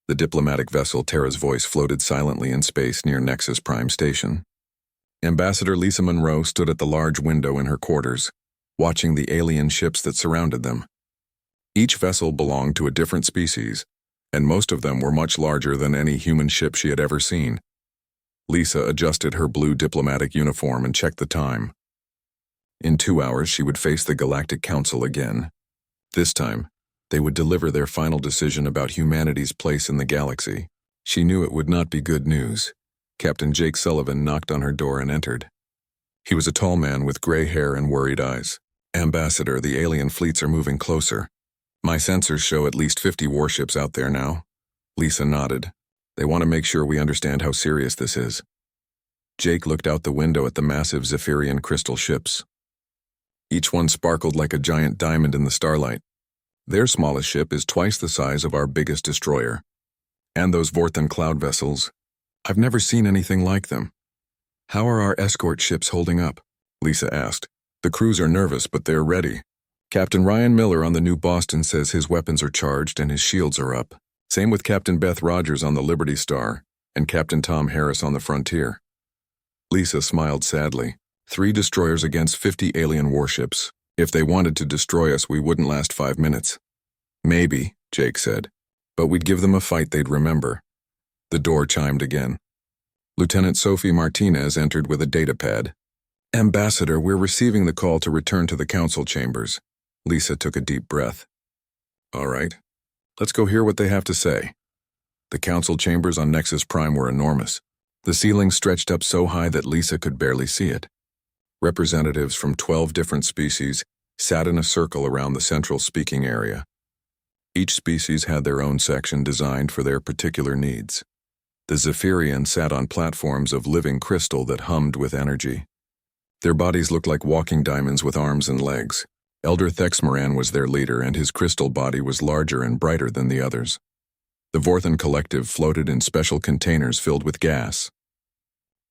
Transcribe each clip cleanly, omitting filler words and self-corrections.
The diplomatic vessel Terra's voice floated silently in space near Nexus Prime Station. Ambassador Lisa Monroe stood at the large window in her quarters, watching the alien ships that surrounded them. Each vessel belonged to a different species, and most of them were much larger than any human ship she had ever seen. Lisa adjusted her blue diplomatic uniform and checked the time. In 2 hours, she would face the Galactic Council again. This time, they would deliver their final decision about humanity's place in the galaxy. She knew it would not be good news. Captain Jake Sullivan knocked on her door and entered. He was a tall man with gray hair and worried eyes. "Ambassador, the alien fleets are moving closer. My sensors show at least 50 warships out there now." Lisa nodded. "They want to make sure we understand how serious this is." Jake looked out the window at the massive Zephyrian crystal ships. Each one sparkled like a giant diamond in the starlight. Their smallest ship is twice the size of our biggest destroyer. And those Vorthan cloud vessels, I've never seen anything like them. "How are our escort ships holding up?" Lisa asked. "The crews are nervous, but they're ready. Captain Ryan Miller on the New Boston says his weapons are charged and his shields are up. Same with Captain Beth Rogers on the Liberty Star and Captain Tom Harris on the Frontier." Lisa smiled sadly. 3 destroyers against 50 alien warships. If they wanted to destroy us, we wouldn't last 5 minutes. "Maybe," Jake said, "but we'd give them a fight they'd remember." The door chimed again. Lieutenant Sophie Martinez entered with a datapad. "Ambassador, we're receiving the call to return to the council chambers." Lisa took a deep breath. "All right, let's go hear what they have to say." The council chambers on Nexus Prime were enormous. The ceiling stretched up so high that Lisa could barely see it. Representatives from 12 different species sat in a circle around the central speaking area. Each species had their own section designed for their particular needs. The Zephyrian sat on platforms of living crystal that hummed with energy. Their bodies looked like walking diamonds with arms and legs. Elder Thexmoran was their leader, and his crystal body was larger and brighter than the others. The Vorthan collective floated in special containers filled with gas.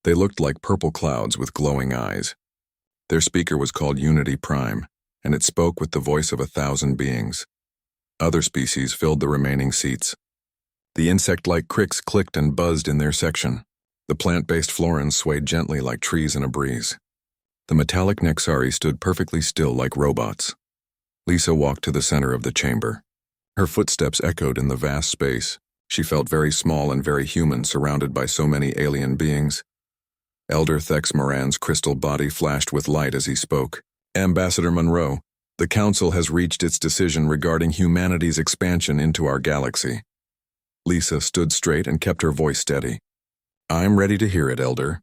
They looked like purple clouds with glowing eyes. Their speaker was called Unity Prime, and it spoke with the voice of 1,000 beings. Other species filled the remaining seats. The insect-like cricks clicked and buzzed in their section. The plant-based florins swayed gently like trees in a breeze. The metallic Nexari stood perfectly still like robots. Lisa walked to the center of the chamber. Her footsteps echoed in the vast space. She felt very small and very human, surrounded by so many alien beings. Elder Thexmoran's crystal body flashed with light as he spoke. "Ambassador Monroe, the Council has reached its decision regarding humanity's expansion into our galaxy." Lisa stood straight and kept her voice steady. "I'm ready to hear it, Elder.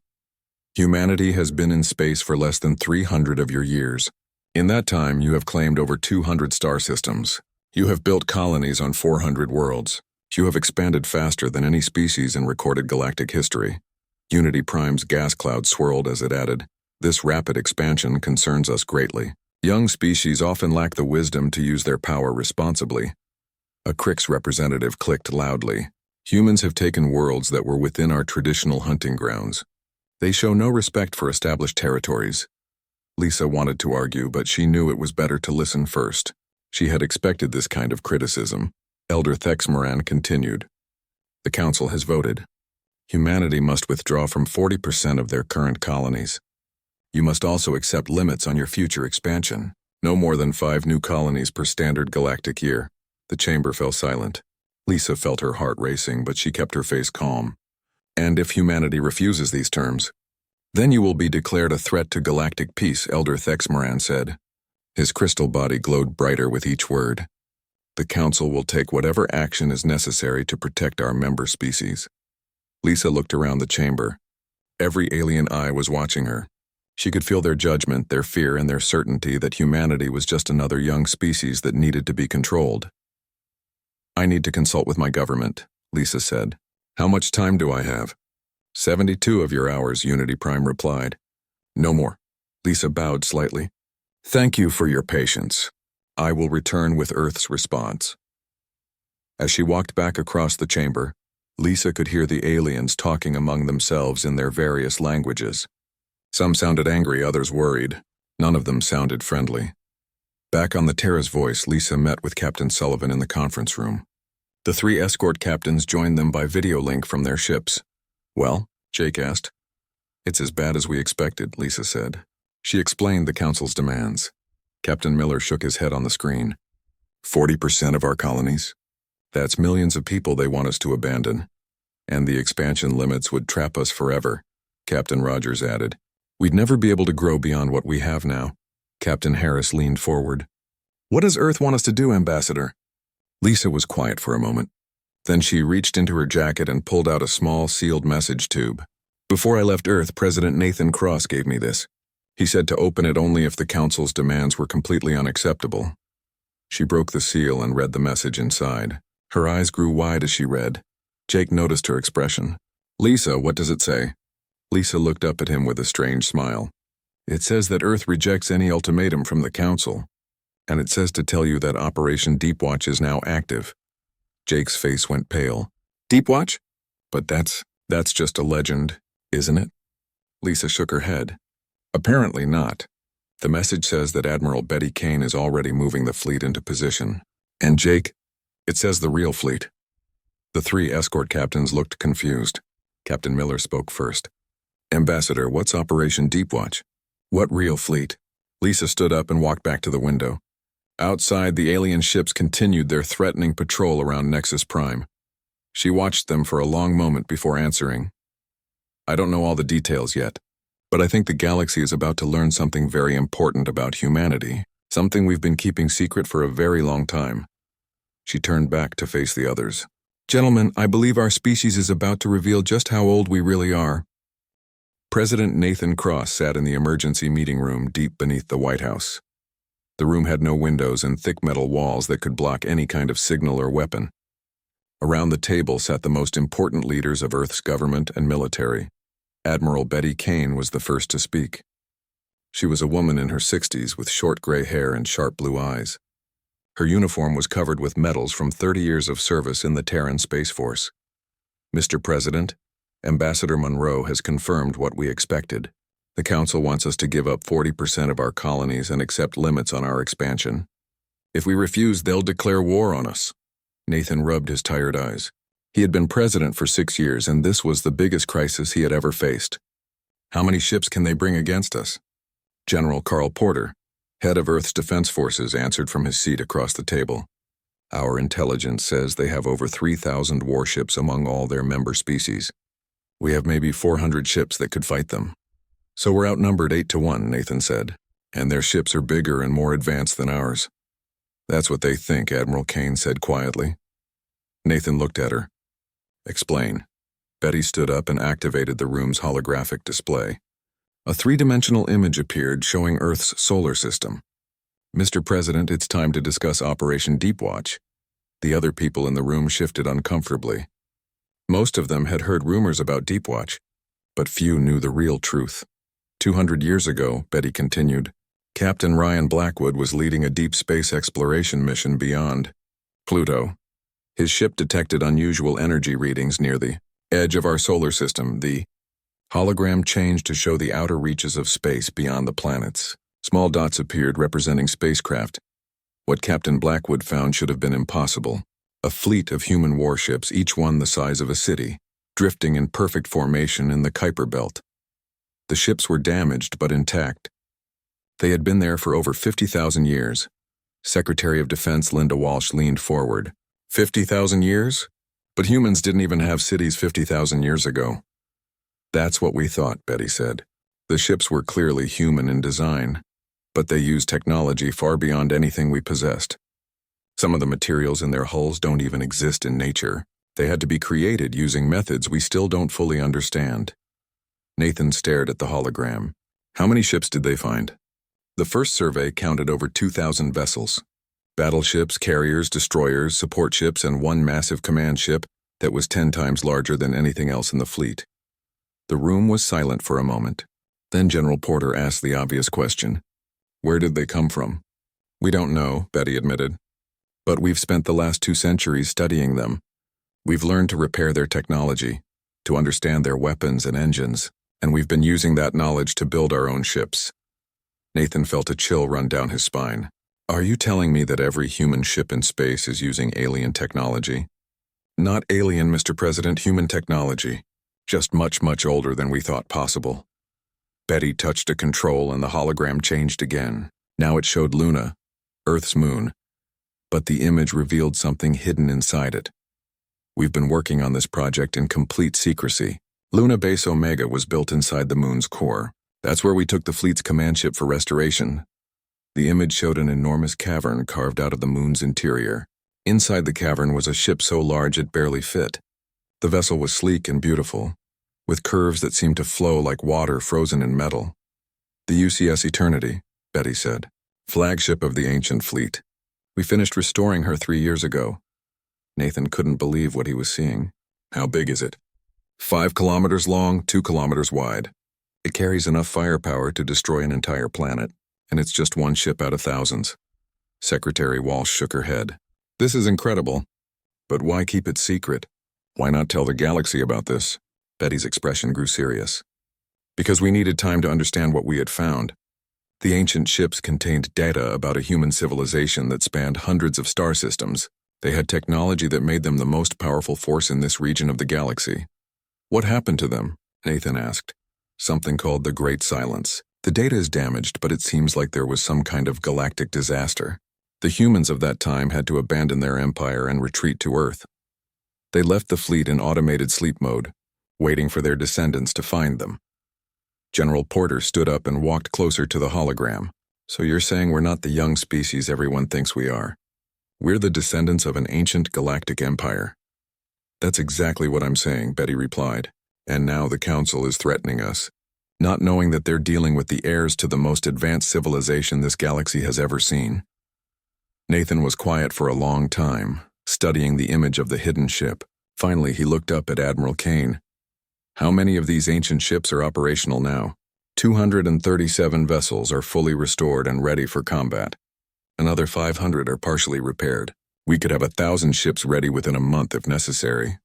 Humanity has been in space for less than 300 of your years. In that time, you have claimed over 200 star systems. You have built colonies on 400 worlds. You have expanded faster than any species in recorded galactic history." Unity Prime's gas cloud swirled as it added, "This rapid expansion concerns us greatly. Young species often lack the wisdom to use their power responsibly." A Crix representative clicked loudly. "Humans have taken worlds that were within our traditional hunting grounds. They show no respect for established territories." Lisa wanted to argue, but she knew it was better to listen first. She had expected this kind of criticism. Elder Thexmoran continued. "The Council has voted. Humanity must withdraw from 40% of their current colonies. You must also accept limits on your future expansion. No more than 5 new colonies per standard galactic year." The chamber fell silent. Lisa felt her heart racing, but she kept her face calm. "And if humanity refuses these terms, then you will be declared a threat to galactic peace," Elder Thexmoran said. His crystal body glowed brighter with each word. "The Council will take whatever action is necessary to protect our member species." Lisa looked around the chamber. Every alien eye was watching her. She could feel their judgment, their fear, and their certainty that humanity was just another young species that needed to be controlled. "I need to consult with my government," Lisa said. "How much time do I have?" 72 of your hours," Unity Prime replied. "No more." Lisa bowed slightly. "Thank you for your patience. I will return with Earth's response." As she walked back across the chamber, Lisa could hear the aliens talking among themselves in their various languages. Some sounded angry, others worried. None of them sounded friendly. Back on the Terra's voice, Lisa met with Captain Sullivan in the conference room. The three escort captains joined them by video link from their ships. Well, Jake asked. It's as bad as we expected, Lisa said. She explained the council's demands. Captain Miller shook his head on the screen. 40% of our colonies? That's millions of people they want us to abandon. And the expansion limits would trap us forever, Captain Rogers added. We'd never be able to grow beyond what we have now. Captain Harris leaned forward. What does Earth want us to do, Ambassador? Lisa was quiet for a moment. Then she reached into her jacket and pulled out a small sealed message tube. Before I left Earth, President Nathan Cross gave me this. He said to open it only if the Council's demands were completely unacceptable. She broke the seal and read the message inside. Her eyes grew wide as she read. Jake noticed her expression. Lisa, what does it say? Lisa looked up at him with a strange smile. It says that Earth rejects any ultimatum from the Council. And it says to tell you that Operation Deepwatch is now active. Jake's face went pale. Deepwatch? But that's just a legend, isn't it? Lisa shook her head. Apparently not. The message says that Admiral Betty Kane is already moving the fleet into position. And Jake, it says the real fleet. The three escort captains looked confused. Captain Miller spoke first. Ambassador, what's Operation Deepwatch? What real fleet? Lisa stood up and walked back to the window. Outside, the alien ships continued their threatening patrol around Nexus Prime. She watched them for a long moment before answering. I don't know all the details yet, but I think the galaxy is about to learn something very important about humanity, something we've been keeping secret for a very long time. She turned back to face the others. Gentlemen, I believe our species is about to reveal just how old we really are. President Nathan Cross sat in the emergency meeting room deep beneath the White House. The room had no windows and thick metal walls that could block any kind of signal or weapon. Around the table sat the most important leaders of Earth's government and military. Admiral Betty Kane was the first to speak. She was a woman in her 60s with short gray hair and sharp blue eyes. Her uniform was covered with medals from 30 years of service in the Terran Space Force. Mr. President, Ambassador Monroe has confirmed what we expected. The Council wants us to give up 40% of our colonies and accept limits on our expansion. If we refuse, they'll declare war on us. Nathan rubbed his tired eyes. He had been president for 6 years, and this was the biggest crisis he had ever faced. How many ships can they bring against us? General Carl Porter, head of Earth's Defense Forces, answered from his seat across the table. Our intelligence says they have over 3,000 warships among all their member species. We have maybe 400 ships that could fight them. So we're outnumbered 8-1, Nathan said, and their ships are bigger and more advanced than ours. That's what they think, Admiral Kane said quietly. Nathan looked at her. Explain. Betty stood up and activated the room's holographic display. A three-dimensional image appeared showing Earth's solar system. Mr. President, it's time to discuss Operation Deepwatch. The other people in the room shifted uncomfortably. Most of them had heard rumors about Deepwatch, but few knew the real truth. 200 years ago, Betty continued, Captain Ryan Blackwood was leading a deep space exploration mission beyond Pluto. His ship detected unusual energy readings near the edge of our solar system. The hologram changed to show the outer reaches of space beyond the planets. Small dots appeared representing spacecraft. What Captain Blackwood found should have been impossible. A fleet of human warships, each one the size of a city, drifting in perfect formation in the Kuiper Belt. The ships were damaged but intact. They had been there for over 50,000 years. Secretary of Defense Linda Walsh leaned forward. 50,000 years? But humans didn't even have cities 50,000 years ago. That's what we thought, Betty said. The ships were clearly human in design, but they used technology far beyond anything we possessed. Some of the materials in their hulls don't even exist in nature. They had to be created using methods we still don't fully understand. Nathan stared at the hologram. How many ships did they find? The first survey counted over 2,000 vessels. Battleships, carriers, destroyers, support ships, and one massive command ship that was 10 times larger than anything else in the fleet. The room was silent for a moment. Then General Porter asked the obvious question. Where did they come from? We don't know, Betty admitted. But we've spent the last 2 centuries studying them. We've learned to repair their technology, to understand their weapons and engines, and we've been using that knowledge to build our own ships. Nathan felt a chill run down his spine. Are you telling me that every human ship in space is using alien technology? Not alien, Mr. President, human technology. Just much, much older than we thought possible. Betty touched a control and the hologram changed again. Now it showed Luna, Earth's moon, but the image revealed something hidden inside it. We've been working on this project in complete secrecy. Luna Base Omega was built inside the moon's core. That's where we took the fleet's command ship for restoration. The image showed an enormous cavern carved out of the moon's interior. Inside the cavern was a ship so large it barely fit. The vessel was sleek and beautiful, with curves that seemed to flow like water frozen in metal. The UCS Eternity, Betty said, flagship of the ancient fleet. We finished restoring her 3 years ago. Nathan couldn't believe what he was seeing. How big is it? 5 kilometers long, 2 kilometers wide. It carries enough firepower to destroy an entire planet, and it's just one ship out of thousands. Secretary Walsh shook her head. This is incredible. But why keep it secret? Why not tell the galaxy about this? Betty's expression grew serious. Because we needed time to understand what we had found. The ancient ships contained data about a human civilization that spanned hundreds of star systems. They had technology that made them the most powerful force in this region of the galaxy. What happened to them? Nathan asked. Something called the Great Silence. The data is damaged, but it seems like there was some kind of galactic disaster. The humans of that time had to abandon their empire and retreat to Earth. They left the fleet in automated sleep mode, waiting for their descendants to find them. General Porter stood up and walked closer to the hologram. So you're saying we're not the young species everyone thinks we are. We're the descendants of an ancient galactic empire. That's exactly what I'm saying, Betty replied. And now the Council is threatening us, not knowing that they're dealing with the heirs to the most advanced civilization this galaxy has ever seen. Nathan was quiet for a long time, studying the image of the hidden ship. Finally, he looked up at Admiral Kane. How many of these ancient ships are operational now? 237 vessels are fully restored and ready for combat. Another 500 are partially repaired. We could have 1,000 ships ready within a month if necessary.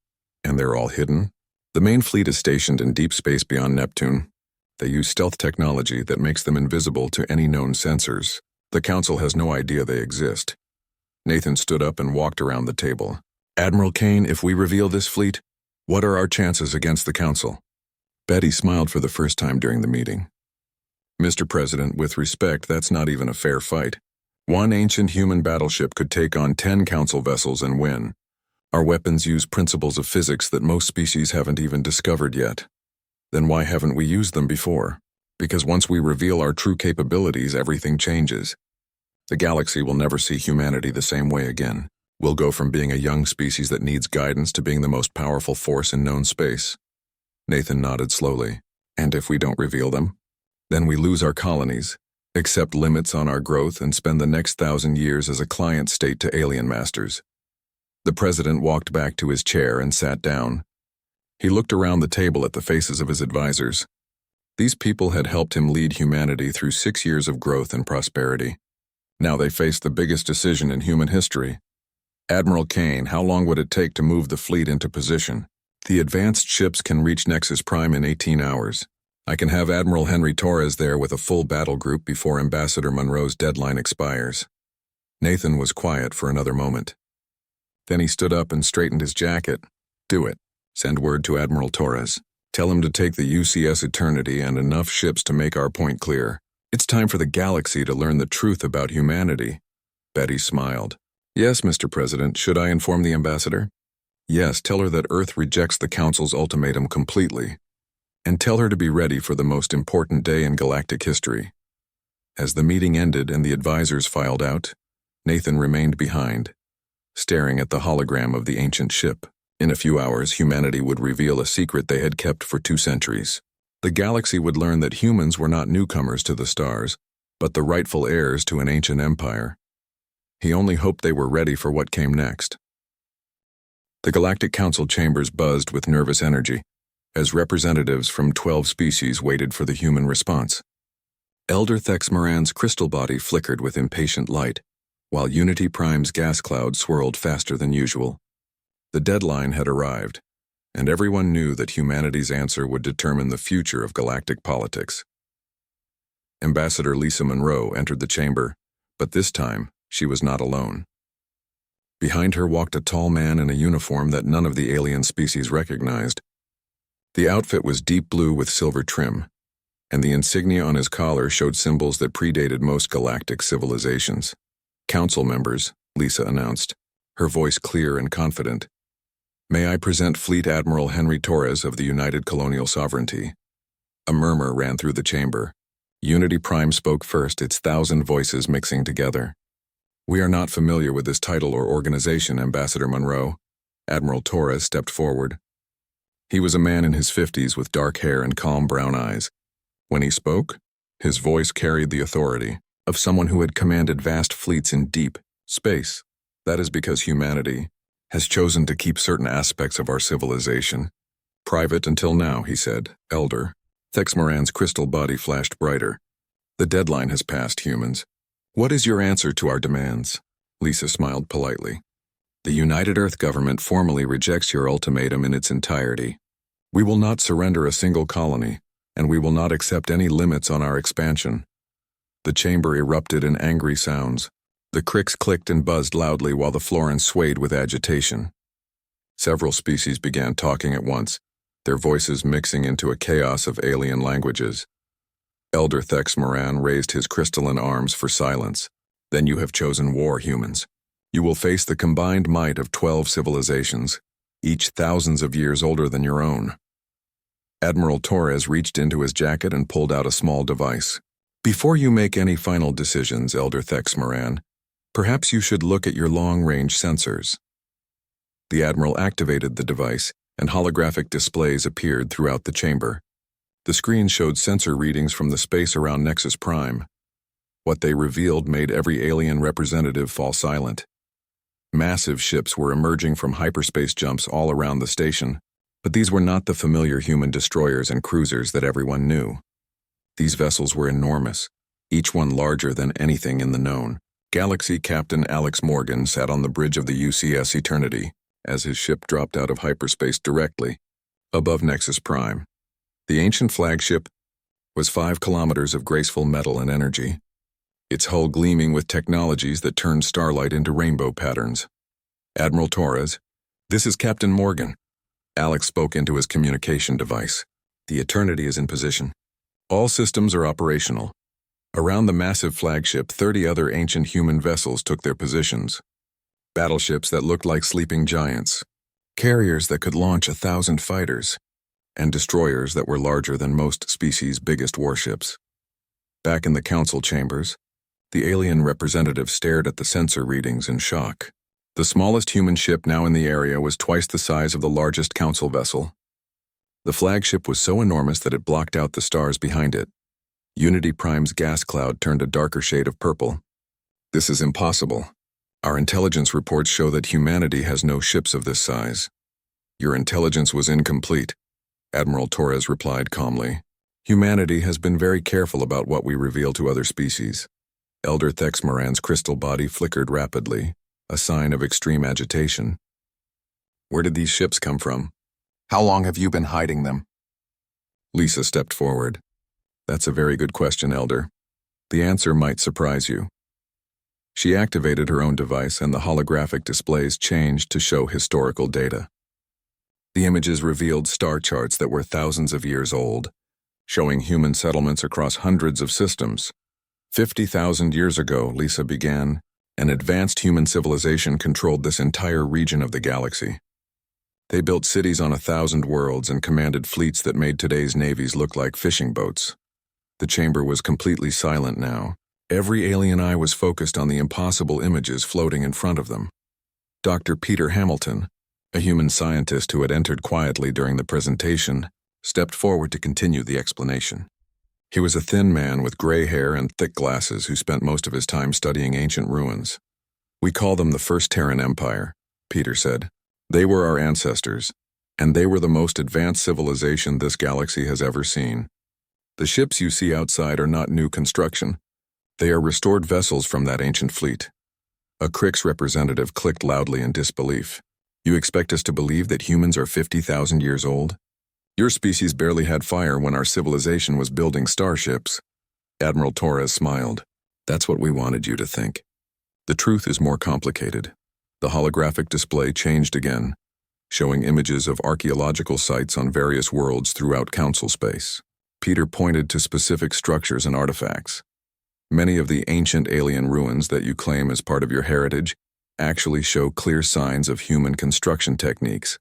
And they're all hidden? The main fleet is stationed in deep space beyond Neptune. They use stealth technology that makes them invisible to any known sensors. The Council has no idea they exist. Nathan stood up and walked around the table. Admiral Kane, if we reveal this fleet, what are our chances against the Council? Betty smiled for the first time during the meeting. Mr. President, with respect, that's not even a fair fight. One ancient human battleship could take on 10 Council vessels and win. Our weapons use principles of physics that most species haven't even discovered yet. Then why haven't we used them before? Because once we reveal our true capabilities, everything changes. The galaxy will never see humanity the same way again. We'll go from being a young species that needs guidance to being the most powerful force in known space. Nathan nodded slowly. And if we don't reveal them? Then we lose our colonies, accept limits on our growth, and spend the next 1,000 years as a client state to alien masters. The president walked back to his chair and sat down. He looked around the table at the faces of his advisors. These people had helped him lead humanity through 6 years of growth and prosperity. Now they faced the biggest decision in human history. Admiral Kane, how long would it take to move the fleet into position? The advanced ships can reach Nexus Prime in 18 hours. I can have Admiral Henry Torres there with a full battle group before Ambassador Monroe's deadline expires. Nathan was quiet for another moment. Then he stood up and straightened his jacket. Do it. Send word to Admiral Torres. Tell him to take the UCS Eternity and enough ships to make our point clear. It's time for the galaxy to learn the truth about humanity. Betty smiled. Yes, Mr. President, should I inform the ambassador? Yes, tell her that Earth rejects the Council's ultimatum completely. And tell her to be ready for the most important day in galactic history. As the meeting ended and the advisors filed out, Nathan remained behind, staring at the hologram of the ancient ship. In a few hours, humanity would reveal a secret they had kept for 2 centuries. The galaxy would learn that humans were not newcomers to the stars, but the rightful heirs to an ancient empire. He only hoped they were ready for what came next. The Galactic Council chambers buzzed with nervous energy, as representatives from 12 species waited for the human response. Elder Thex Moran's crystal body flickered with impatient light, while Unity Prime's gas cloud swirled faster than usual. The deadline had arrived, and everyone knew that humanity's answer would determine the future of galactic politics. Ambassador Lisa Monroe entered the chamber, but this time she was not alone. Behind her walked a tall man in a uniform that none of the alien species recognized. The outfit was deep blue with silver trim, and the insignia on his collar showed symbols that predated most galactic civilizations. "Council members," Lisa announced, her voice clear and confident. "May I present Fleet Admiral Henry Torres of the United Colonial Sovereignty." A murmur ran through the chamber. Unity Prime spoke first, its 1,000 voices mixing together. "We are not familiar with this title or organization, Ambassador Monroe." Admiral Torres stepped forward. He was a man in his 50s with dark hair and calm brown eyes. When he spoke, his voice carried the authority of someone who had commanded vast fleets in deep space. "That is because humanity has chosen to keep certain aspects of our civilization private until now," he said. Elder Thexmoran's crystal body flashed brighter. "The deadline has passed, humans. What is your answer to our demands?" Lisa smiled politely. "The United Earth government formally rejects your ultimatum in its entirety. We will not surrender a single colony, and we will not accept any limits on our expansion." The chamber erupted in angry sounds. The cricks clicked and buzzed loudly while the Florins swayed with agitation. Several species began talking at once, their voices mixing into a chaos of alien languages. Elder Thexmoran raised his crystalline arms for silence. "Then you have chosen war, humans. You will face the combined might of 12 civilizations, each thousands of years older than your own." Admiral Torres reached into his jacket and pulled out a small device. "Before you make any final decisions, Elder Thexmoran, perhaps you should look at your long-range sensors." The Admiral activated the device, and holographic displays appeared throughout the chamber. The screen showed sensor readings from the space around Nexus Prime. What they revealed made every alien representative fall silent. Massive ships were emerging from hyperspace jumps all around the station, but these were not the familiar human destroyers and cruisers that everyone knew. These vessels were enormous, each one larger than anything in the known. Galaxy Captain Alex Morgan sat on the bridge of the UCS Eternity as his ship dropped out of hyperspace directly above Nexus Prime. The ancient flagship was 5 kilometers of graceful metal and energy, its hull gleaming with technologies that turned starlight into rainbow patterns. "Admiral Torres, this is Captain Morgan." Alex spoke into his communication device. "The Eternity is in position. All systems are operational." Around the massive flagship, 30 other ancient human vessels took their positions. Battleships that looked like sleeping giants, carriers that could launch 1,000 fighters, and destroyers that were larger than most species' biggest warships. Back in the council chambers, the alien representative stared at the sensor readings in shock. The smallest human ship now in the area was twice the size of the largest council vessel. The flagship was so enormous that it blocked out the stars behind it. Unity Prime's gas cloud turned a darker shade of purple. "This is impossible. Our intelligence reports show that humanity has no ships of this size." "Your intelligence was incomplete," Admiral Torres replied calmly. "Humanity has been very careful about what we reveal to other species." Elder Thexmoran's crystal body flickered rapidly, a sign of extreme agitation. "Where did these ships come from? How long have you been hiding them?" Lisa stepped forward. "That's a very good question, Elder. The answer might surprise you." She activated her own device, and the holographic displays changed to show historical data. The images revealed star charts that were thousands of years old, showing human settlements across hundreds of systems. 50,000 years ago, Lisa began, an advanced human civilization controlled this entire region of the galaxy. They built cities on 1,000 worlds and commanded fleets that made today's navies look like fishing boats. The chamber was completely silent now. Every alien eye was focused on the impossible images floating in front of them. Dr. Peter Hamilton, a human scientist who had entered quietly during the presentation, stepped forward to continue the explanation. He was a thin man with gray hair and thick glasses who spent most of his time studying ancient ruins. "We call them the First Terran Empire," Peter said. "They were our ancestors, and they were the most advanced civilization this galaxy has ever seen. The ships you see outside are not new construction. They are restored vessels from that ancient fleet." A Crix representative clicked loudly in disbelief. "You expect us to believe that humans are 50,000 years old? Your species barely had fire when our civilization was building starships." Admiral Torres smiled. "That's what we wanted you to think. The truth is more complicated. The holographic display changed again, showing images of archaeological sites on various worlds throughout Council space. Peter pointed to specific structures and artifacts. Many of the ancient alien ruins that you claim as part of your heritage actually show clear signs of human construction techniques.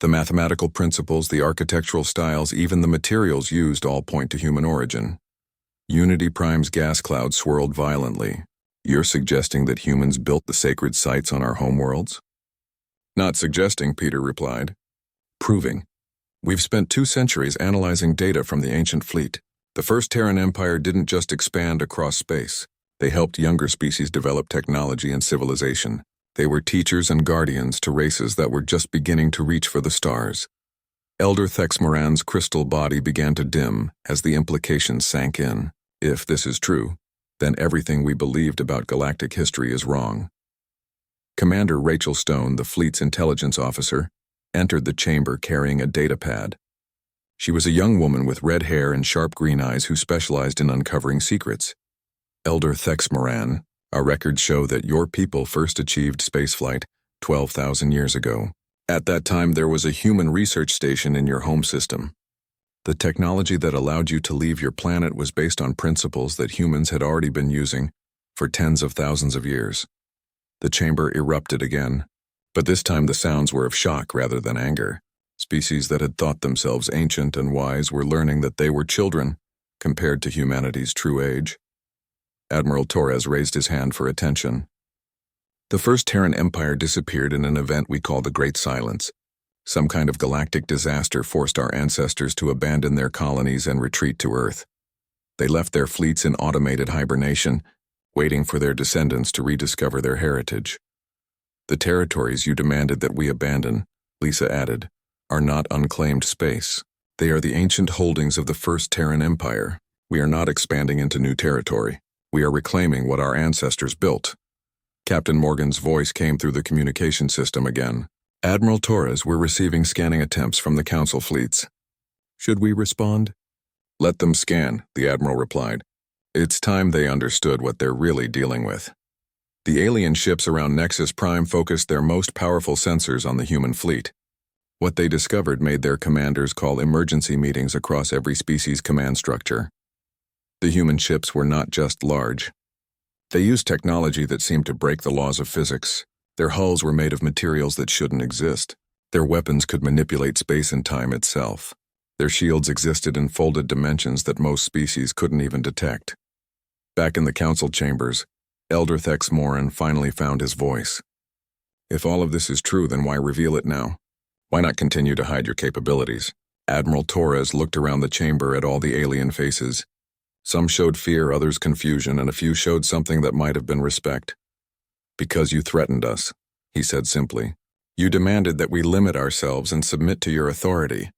The mathematical principles, the architectural styles, even the materials used all point to human origin. Unity Prime's gas cloud swirled violently. You're suggesting that humans built the sacred sites on our homeworlds? Not suggesting, Peter replied. Proving. We've spent 2 centuries analyzing data from the ancient fleet. The First Terran Empire didn't just expand across space. They helped younger species develop technology and civilization. They were teachers and guardians to races that were just beginning to reach for the stars. Elder Thexmoran's crystal body began to dim as the implications sank in. If this is true, then everything we believed about galactic history is wrong. Commander Rachel Stone, the fleet's intelligence officer, entered the chamber carrying a datapad. She was a young woman with red hair and sharp green eyes who specialized in uncovering secrets. Elder Thexmoran, our records show that your people first achieved spaceflight 12,000 years ago. At that time, there was a human research station in your home system. The technology that allowed you to leave your planet was based on principles that humans had already been using for tens of thousands of years. The chamber erupted again, but this time the sounds were of shock rather than anger. Species that had thought themselves ancient and wise were learning that they were children compared to humanity's true age. Admiral Torres raised his hand for attention. The First Terran Empire disappeared in an event we call the Great Silence. Some kind of galactic disaster forced our ancestors to abandon their colonies and retreat to Earth. They left their fleets in automated hibernation, waiting for their descendants to rediscover their heritage. The territories you demanded that we abandon, Lisa added, are not unclaimed space. They are the ancient holdings of the First Terran Empire. We are not expanding into new territory. We are reclaiming what our ancestors built. Captain Morgan's voice came through the communication system again. Admiral Torres, we're receiving scanning attempts from the Council fleets. Should we respond? Let them scan, the Admiral replied. It's time they understood what they're really dealing with. The alien ships around Nexus Prime focused their most powerful sensors on the human fleet. What they discovered made their commanders call emergency meetings across every species command structure. The human ships were not just large. They used technology that seemed to break the laws of physics. Their hulls were made of materials that shouldn't exist. Their weapons could manipulate space and time itself. Their shields existed in folded dimensions that most species couldn't even detect. Back in the council chambers, Elder Thexmoran finally found his voice. If all of this is true, then why reveal it now? Why not continue to hide your capabilities? Admiral Torres looked around the chamber at all the alien faces. Some showed fear, others confusion, and a few showed something that might have been respect. Because you threatened us, he said simply. You demanded that we limit ourselves and submit to your authority.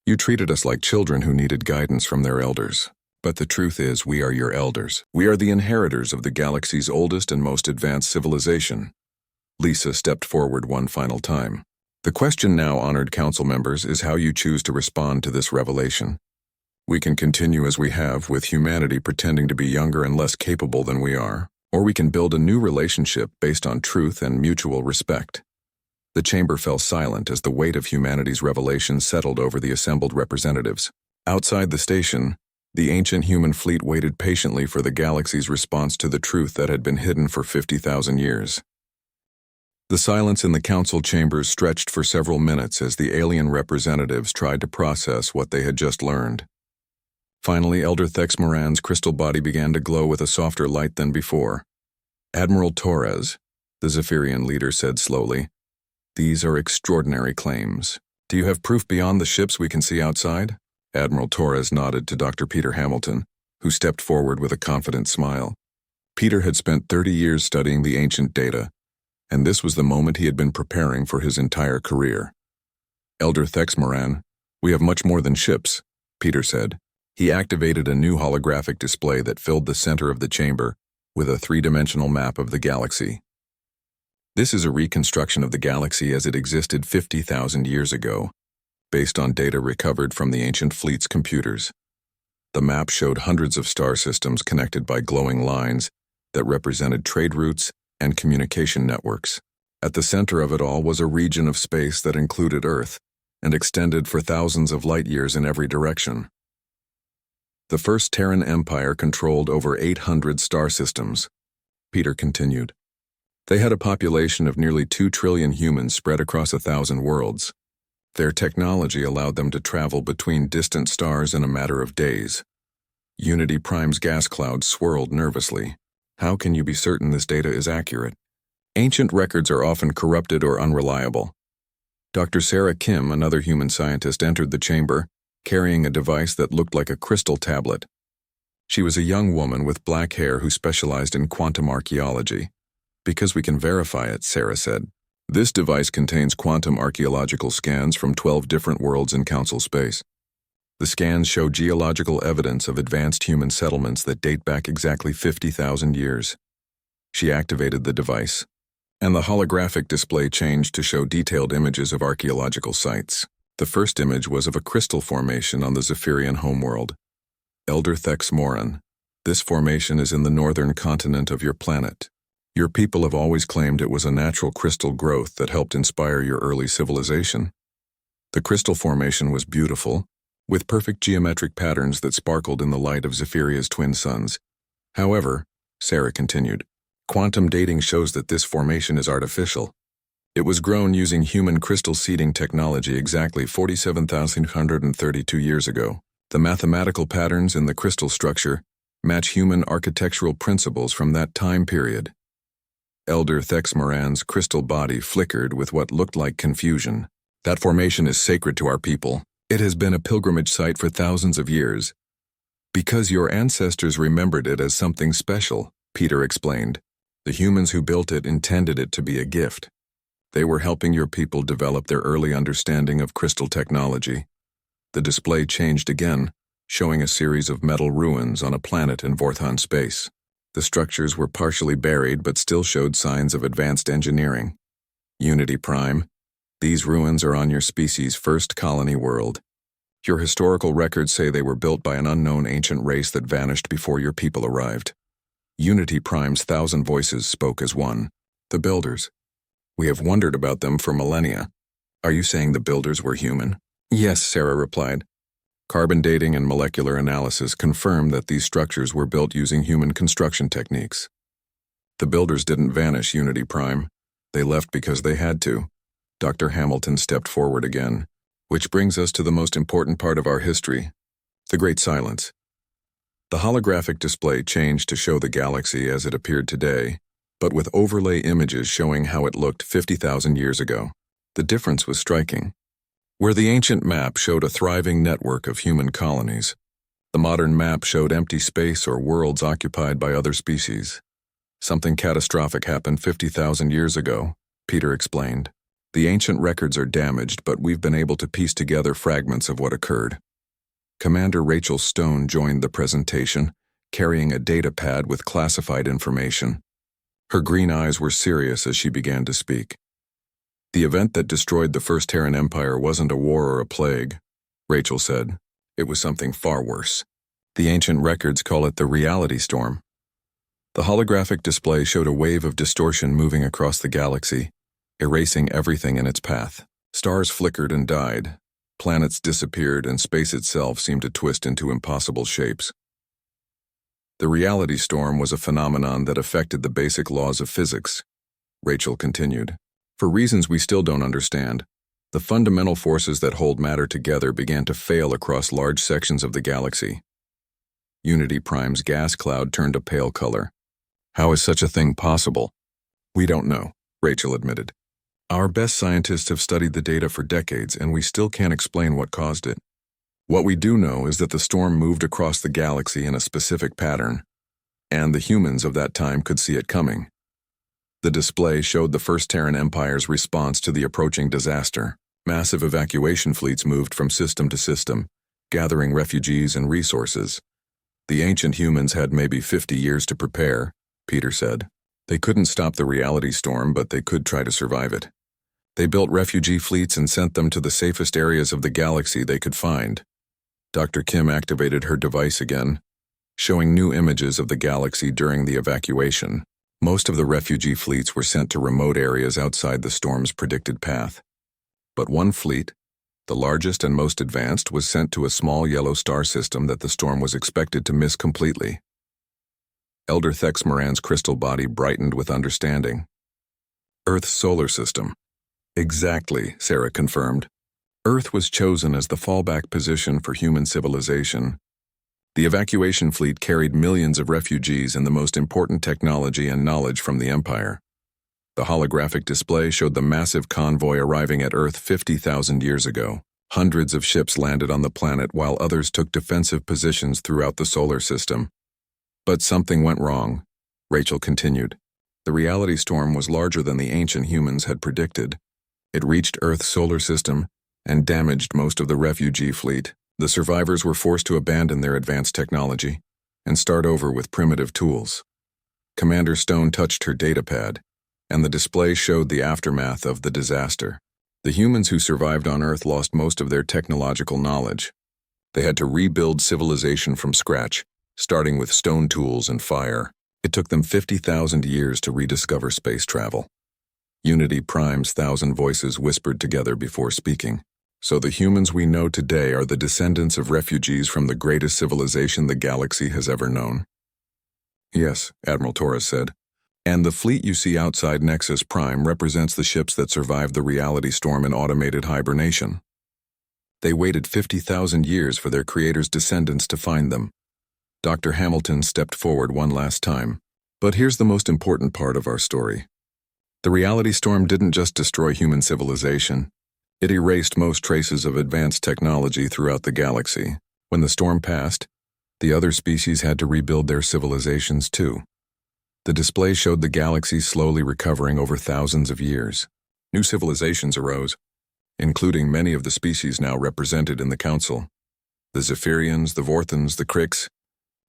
You treated us like children who needed guidance from their elders. But the truth is, we are your elders. We are the inheritors of the galaxy's oldest and most advanced civilization. Lisa stepped forward one final time. The question now, honored council members, is how you choose to respond to this revelation. We can continue as we have, with humanity pretending to be younger and less capable than we are, or we can build a new relationship based on truth and mutual respect. The chamber fell silent as the weight of humanity's revelation settled over the assembled representatives. Outside the station, the ancient human fleet waited patiently for the galaxy's response to the truth that had been hidden for 50,000 years. The silence in the council chambers stretched for several minutes as the alien representatives tried to process what they had just learned. Finally, Elder Thexmoran's crystal body began to glow with a softer light than before. Admiral Torres, the Zephyrian leader said slowly, these are extraordinary claims. Do you have proof beyond the ships we can see outside? Admiral Torres nodded to Dr. Peter Hamilton, who stepped forward with a confident smile. Peter had spent 30 years studying the ancient data, and this was the moment he had been preparing for his entire career. Elder Thexmoran, we have much more than ships, Peter said. He activated a new holographic display that filled the center of the chamber with a 3-dimensional map of the galaxy. This is a reconstruction of the galaxy as it existed 50,000 years ago, based on data recovered from the ancient fleet's computers. The map showed hundreds of star systems connected by glowing lines that represented trade routes and communication networks. At the center of it all was a region of space that included Earth and extended for thousands of light years in every direction. The First Terran Empire controlled over 800 star systems. Peter continued. They had a population of nearly 2 trillion humans spread across 1,000 worlds. Their technology allowed them to travel between distant stars in a matter of days. Unity Prime's gas cloud swirled nervously. How can you be certain this data is accurate? Ancient records are often corrupted or unreliable. Dr. Sarah Kim, another human scientist, entered the chamber, carrying a device that looked like a crystal tablet. She was a young woman with black hair who specialized in quantum archaeology. Because we can verify it, Sarah said. This device contains quantum archaeological scans from 12 different worlds in Council space. The scans show geological evidence of advanced human settlements that date back exactly 50,000 years. She activated the device, and the holographic display changed to show detailed images of archaeological sites. The first image was of a crystal formation on the Zephyrian homeworld, Elder Thex Moran. This formation is in the northern continent of your planet. Your people have always claimed it was a natural crystal growth that helped inspire your early civilization. The crystal formation was beautiful, with perfect geometric patterns that sparkled in the light of Zephyria's twin suns. However, Sarah continued, quantum dating shows that this formation is artificial. It was grown using human crystal seeding technology exactly 47,132 years ago. The mathematical patterns in the crystal structure match human architectural principles from that time period. Elder Thex Moran's crystal body flickered with what looked like confusion. That formation is sacred to our people. It has been a pilgrimage site for thousands of years. Because your ancestors remembered it as something special, Peter explained. The humans who built it intended it to be a gift. They were helping your people develop their early understanding of crystal technology. The display changed again, showing a series of metal ruins on a planet in Vorthan space. The structures were partially buried but still showed signs of advanced engineering. Unity Prime, these ruins are on your species' first colony world. Your historical records say they were built by an unknown ancient race that vanished before your people arrived. Unity Prime's 1,000 voices spoke as one. The Builders. We have wondered about them for millennia. Are you saying the Builders were human? Yes, Sarah replied. Carbon dating and molecular analysis confirm that these structures were built using human construction techniques. The Builders didn't vanish, Unity Prime. They left because they had to. Dr. Hamilton stepped forward again, which brings us to the most important part of our history, the Great Silence. The holographic display changed to show the galaxy as it appeared today, but with overlay images showing how it looked 50,000 years ago. The difference was striking. Where the ancient map showed a thriving network of human colonies, the modern map showed empty space or worlds occupied by other species. Something catastrophic happened 50,000 years ago, Peter explained. The ancient records are damaged, but we've been able to piece together fragments of what occurred. Commander Rachel Stone joined the presentation, carrying a data pad with classified information. Her green eyes were serious as she began to speak. The event that destroyed the First Terran Empire wasn't a war or a plague, Rachel said. It was something far worse. The ancient records call it the reality storm. The holographic display showed a wave of distortion moving across the galaxy, erasing everything in its path. Stars flickered and died, planets disappeared, and space itself seemed to twist into impossible shapes. The reality storm was a phenomenon that affected the basic laws of physics, Rachel continued. For reasons we still don't understand, the fundamental forces that hold matter together began to fail across large sections of the galaxy. Unity Prime's gas cloud turned a pale color. How is such a thing possible? We don't know, Rachel admitted. Our best scientists have studied the data for decades, and we still can't explain what caused it. What we do know is that the storm moved across the galaxy in a specific pattern, and the humans of that time could see it coming. The display showed the First Terran Empire's response to the approaching disaster. Massive evacuation fleets moved from system to system, gathering refugees and resources. The ancient humans had maybe 50 years to prepare, Peter said. They couldn't stop the reality storm, but they could try to survive it. They built refugee fleets and sent them to the safest areas of the galaxy they could find. Dr. Kim activated her device again, showing new images of the galaxy during the evacuation. Most of the refugee fleets were sent to remote areas outside the storm's predicted path. But one fleet, the largest and most advanced, was sent to a small yellow star system that the storm was expected to miss completely. Elder Thexmoran's crystal body brightened with understanding. Earth's solar system. Exactly, Sarah confirmed. Earth was chosen as the fallback position for human civilization. The evacuation fleet carried millions of refugees and the most important technology and knowledge from the Empire. The holographic display showed the massive convoy arriving at Earth 50,000 years ago. Hundreds of ships landed on the planet while others took defensive positions throughout the solar system. But something went wrong, Rachel continued. The reality storm was larger than the ancient humans had predicted. It reached Earth's solar system and damaged most of the refugee fleet. The survivors were forced to abandon their advanced technology and start over with primitive tools. Commander Stone touched her datapad, and the display showed the aftermath of the disaster. The humans who survived on Earth lost most of their technological knowledge. They had to rebuild civilization from scratch, starting with stone tools and fire. It took them 50,000 years to rediscover space travel. Unity Prime's 1,000 voices whispered together before speaking. So the humans we know today are the descendants of refugees from the greatest civilization the galaxy has ever known. Yes, Admiral Torres said. And the fleet you see outside Nexus Prime represents the ships that survived the reality storm in automated hibernation. They waited 50,000 years for their creators' descendants to find them. Dr. Hamilton stepped forward one last time. But here's the most important part of our story. The reality storm didn't just destroy human civilization. It erased most traces of advanced technology throughout the galaxy. When the storm passed, the other species had to rebuild their civilizations too. The display showed the galaxy slowly recovering over thousands of years. New civilizations arose, including many of the species now represented in the Council. The Zephyrians, the Vorthans, the Krix,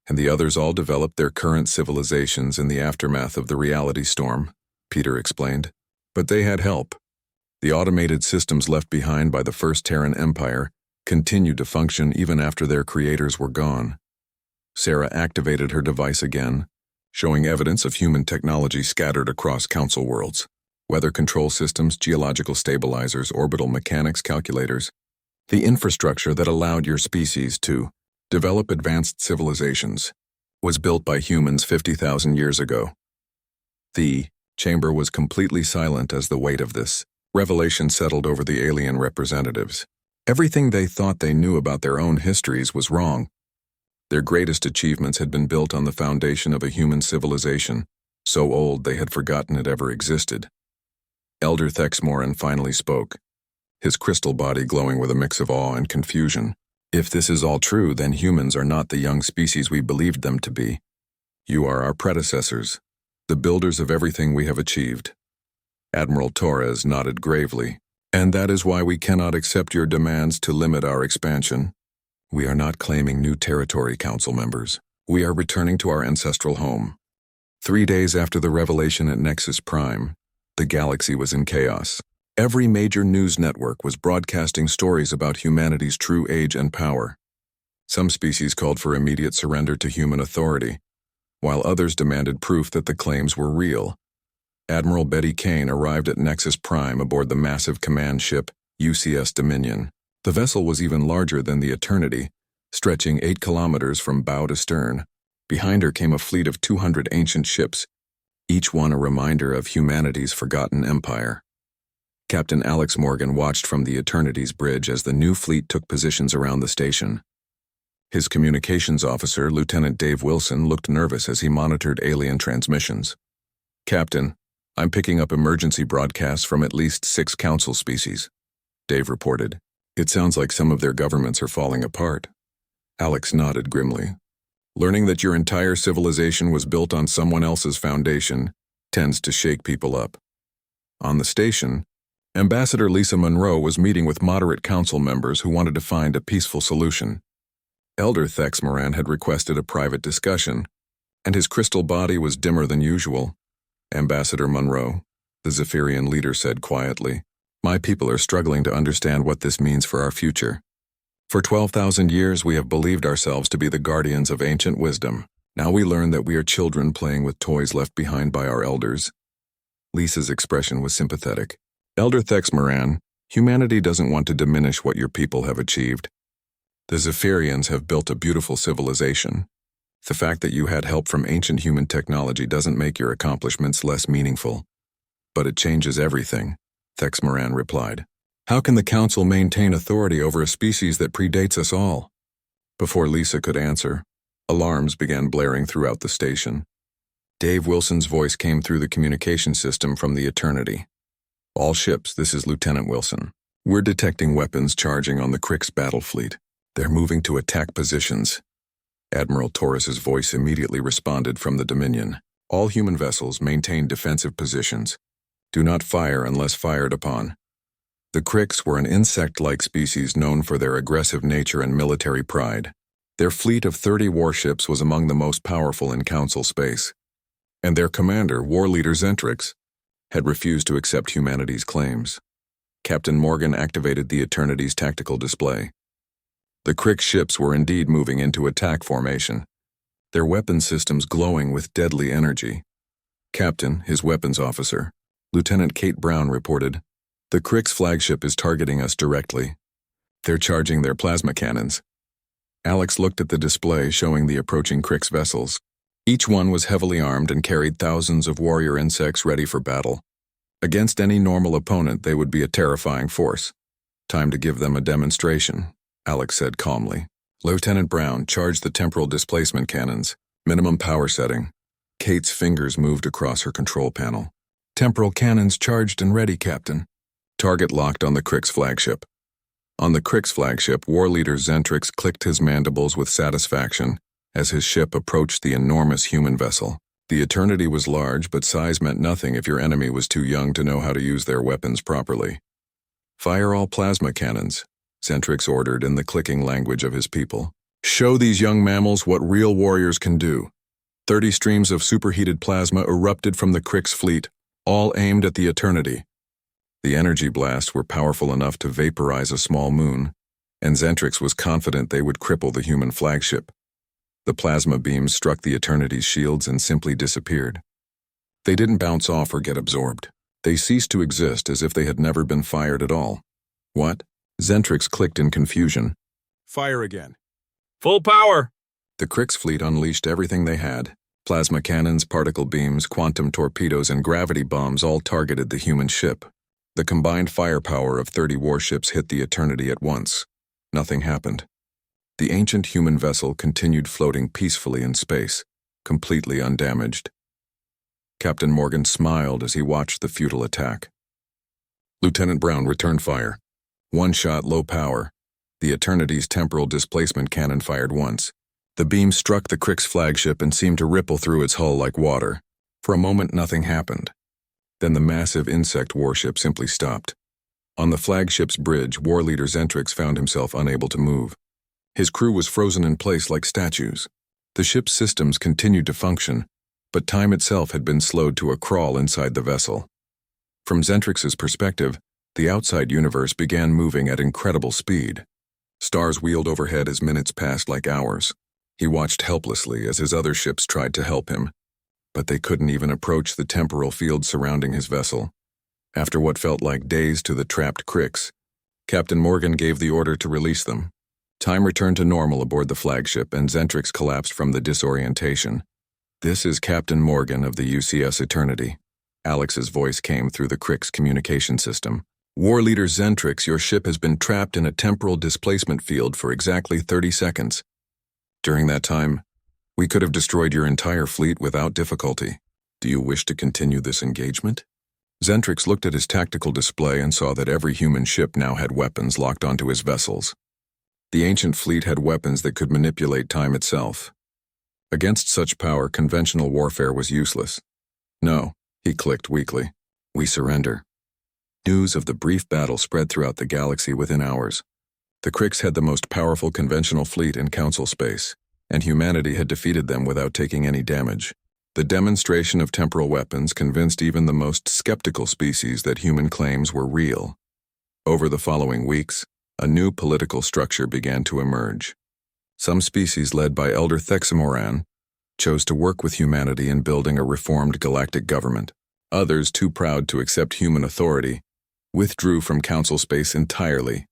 and the others all developed their current civilizations in the aftermath of the reality storm, Peter explained. But they had help. The automated systems left behind by the First Terran Empire continued to function even after their creators were gone. Sarah activated her device again, showing evidence of human technology scattered across Council worlds. Weather control systems, geological stabilizers, orbital mechanics calculators. The infrastructure that allowed your species to develop advanced civilizations was built by humans 50,000 years ago. The chamber was completely silent as the weight of this revelation settled over the alien representatives. Everything they thought they knew about their own histories was wrong. Their greatest achievements had been built on the foundation of a human civilization, so old they had forgotten it ever existed. Elder Thexmoran finally spoke, his crystal body glowing with a mix of awe and confusion. If this is all true, then humans are not the young species we believed them to be. You are our predecessors, the builders of everything we have achieved. Admiral Torres nodded gravely. And that is why we cannot accept your demands to limit our expansion. We are not claiming new territory, Council members. We are returning to our ancestral home. 3 days after the revelation at Nexus Prime, the galaxy was in chaos. Every major news network was broadcasting stories about humanity's true age and power. Some species called for immediate surrender to human authority, while others demanded proof that the claims were real. Admiral Betty Kane arrived at Nexus Prime aboard the massive command ship UCS Dominion. The vessel was even larger than the Eternity, stretching 8 kilometers from bow to stern. Behind her came a fleet of 200 ancient ships, each one a reminder of humanity's forgotten empire. Captain Alex Morgan watched from the Eternity's bridge as the new fleet took positions around the station. His communications officer, Lieutenant Dave Wilson, looked nervous as he monitored alien transmissions. Captain, I'm picking up emergency broadcasts from at least 6 Council species, Dave reported. It sounds like some of their governments are falling apart. Alex nodded grimly. Learning that your entire civilization was built on someone else's foundation tends to shake people up. On the station, Ambassador Lisa Monroe was meeting with moderate council members who wanted to find a peaceful solution. Elder Thexmoran had requested a private discussion, and his crystal body was dimmer than usual. Ambassador Monroe, the Zephyrian leader, said quietly, "My people are struggling to understand what this means for our future. For 12,000 years we have believed ourselves to be the guardians of ancient wisdom. Now we learn that we are children playing with toys left behind by our elders. Lisa's expression was sympathetic. Elder Thexmoran, humanity doesn't want to diminish what your people have achieved. The Zephyrians have built a beautiful civilization. The fact that you had help from ancient human technology doesn't make your accomplishments less meaningful. But it changes everything, Thexmoran replied. How can the Council maintain authority over a species that predates us all? Before Lisa could answer, alarms began blaring throughout the station. Dave Wilson's voice came through the communication system from the Eternity. All ships, this is Lieutenant Wilson. We're detecting weapons charging on the Krix battle fleet. They're moving to attack positions. Admiral Torres's voice immediately responded from the Dominion. All human vessels maintain defensive positions. Do not fire unless fired upon. The Krix were an insect-like species known for their aggressive nature and military pride. Their fleet of 30 warships was among the most powerful in Council space. And their commander, War Leader Zentrix, had refused to accept humanity's claims. Captain Morgan activated the Eternity's tactical display. The Krix ships were indeed moving into attack formation, their weapon systems glowing with deadly energy. Captain, his weapons officer, Lieutenant Kate Brown reported, "The Krix flagship is targeting us directly. They're charging their plasma cannons." Alex looked at the display showing the approaching Krix vessels. Each one was heavily armed and carried thousands of warrior insects ready for battle. Against any normal opponent, they would be a terrifying force. Time to give them a demonstration, Alex said calmly. Lieutenant Brown charged the temporal displacement cannons, minimum power setting. Kate's fingers moved across her control panel. Temporal cannons charged and ready, Captain. Target locked on the Krix flagship. On the Krix flagship, War Leader Zentrix clicked his mandibles with satisfaction as his ship approached the enormous human vessel. The Eternity was large, but size meant nothing if your enemy was too young to know how to use their weapons properly. Fire all plasma cannons, Zentrix ordered in the clicking language of his people. Show these young mammals what real warriors can do. 30 streams of superheated plasma erupted from the Krix fleet, all aimed at the Eternity. The energy blasts were powerful enough to vaporize a small moon, and Zentrix was confident they would cripple the human flagship. The plasma beams struck the Eternity's shields and simply disappeared. They didn't bounce off or get absorbed. They ceased to exist as if they had never been fired at all. What? Zentrix clicked in confusion. Fire again. Full power! The Krix fleet unleashed everything they had. Plasma cannons, particle beams, quantum torpedoes, and gravity bombs all targeted the human ship. The combined firepower of 30 warships hit the Eternity at once. Nothing happened. The ancient human vessel continued floating peacefully in space, completely undamaged. Captain Morgan smiled as he watched the futile attack. Lieutenant Brown returned fire. One shot, low power. The Eternity's temporal displacement cannon fired once. The beam struck the Krix flagship and seemed to ripple through its hull like water. For a moment, nothing happened. Then the massive insect warship simply stopped. On the flagship's bridge, War Leader Zentrix found himself unable to move. His crew was frozen in place like statues. The ship's systems continued to function, but time itself had been slowed to a crawl inside the vessel. From Zentrix's perspective, the outside universe began moving at incredible speed. Stars wheeled overhead as minutes passed like hours. He watched helplessly as his other ships tried to help him, but they couldn't even approach the temporal field surrounding his vessel. After what felt like days to the trapped Krix, Captain Morgan gave the order to release them. Time returned to normal aboard the flagship, and Zentrix collapsed from the disorientation. This is Captain Morgan of the UCS Eternity. Alex's voice came through the Krix communication system. War Leader Zentrix, your ship has been trapped in a temporal displacement field for exactly 30 seconds. During that time, we could have destroyed your entire fleet without difficulty. Do you wish to continue this engagement? Zentrix looked at his tactical display and saw that every human ship now had weapons locked onto his vessels. The ancient fleet had weapons that could manipulate time itself. Against such power, conventional warfare was useless. No, he clicked weakly. We surrender. News of the brief battle spread throughout the galaxy within hours. The Krix had the most powerful conventional fleet in Council space, and humanity had defeated them without taking any damage. The demonstration of temporal weapons convinced even the most skeptical species that human claims were real. Over the following weeks, a new political structure began to emerge. Some species led by Elder Thexmoran, chose to work with humanity in building a reformed galactic government. Others, too proud to accept human authority, withdrew from Council space entirely.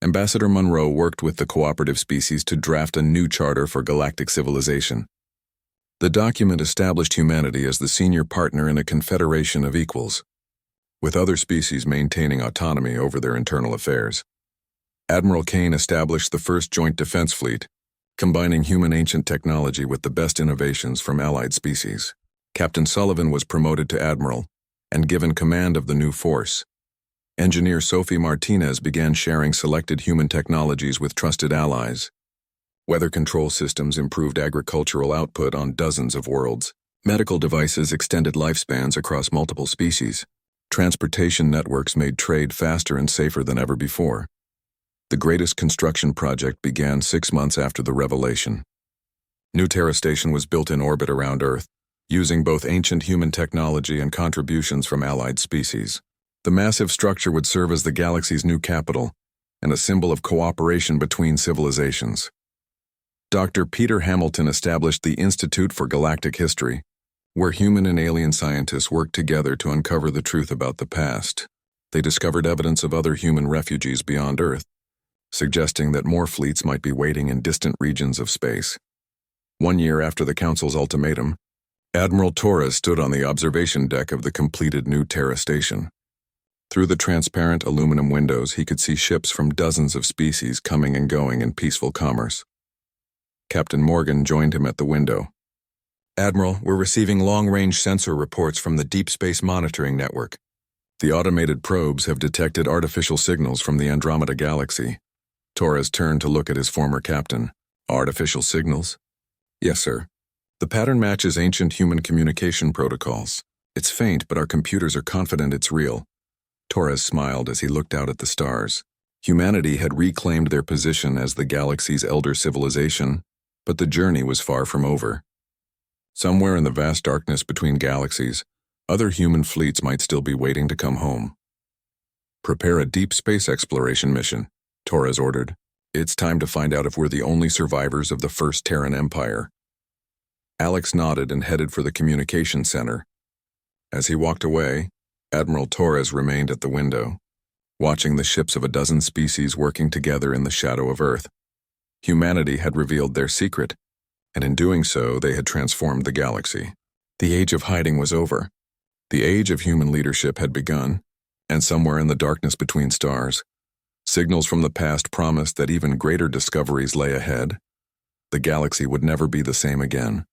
Ambassador Monroe worked with the cooperative species to draft a new charter for galactic civilization. The document established humanity as the senior partner in a confederation of equals, with other species maintaining autonomy over their internal affairs. Admiral Kane established the first joint defense fleet, combining human ancient technology with the best innovations from allied species. Captain Sullivan was promoted to admiral and given command of the new force. Engineer Sophie Martinez began sharing selected human technologies with trusted allies. Weather control systems improved agricultural output on dozens of worlds. Medical devices extended lifespans across multiple species. Transportation networks made trade faster and safer than ever before. The greatest construction project began 6 months after the revelation. New Terra Station was built in orbit around Earth, using both ancient human technology and contributions from allied species. The massive structure would serve as the galaxy's new capital and a symbol of cooperation between civilizations. Dr. Peter Hamilton established the Institute for Galactic History, where human and alien scientists worked together to uncover the truth about the past. They discovered evidence of other human refugees beyond Earth, suggesting that more fleets might be waiting in distant regions of space. 1 year after the Council's ultimatum, Admiral Torres stood on the observation deck of the completed New Terra Station. Through the transparent aluminum windows, he could see ships from dozens of species coming and going in peaceful commerce. Captain Morgan joined him at the window. "Admiral, we're receiving long-range sensor reports from the Deep Space Monitoring Network. The automated probes have detected artificial signals from the Andromeda Galaxy." Torres turned to look at his former captain. "Artificial signals?" "Yes, sir. The pattern matches ancient human communication protocols. It's faint, but our computers are confident it's real." Torres smiled as he looked out at the stars. Humanity had reclaimed their position as the galaxy's elder civilization, but the journey was far from over. Somewhere in the vast darkness between galaxies, other human fleets might still be waiting to come home. "Prepare a deep space exploration mission," Torres ordered. "It's time to find out if we're the only survivors of the first Terran Empire." Alex nodded and headed for the communication center. As he walked away, Admiral Torres remained at the window, watching the ships of a dozen species working together in the shadow of Earth. Humanity had revealed their secret, and in doing so, they had transformed the galaxy. The age of hiding was over. The age of human leadership had begun, and somewhere in the darkness between stars, signals from the past promised that even greater discoveries lay ahead. The galaxy would never be the same again.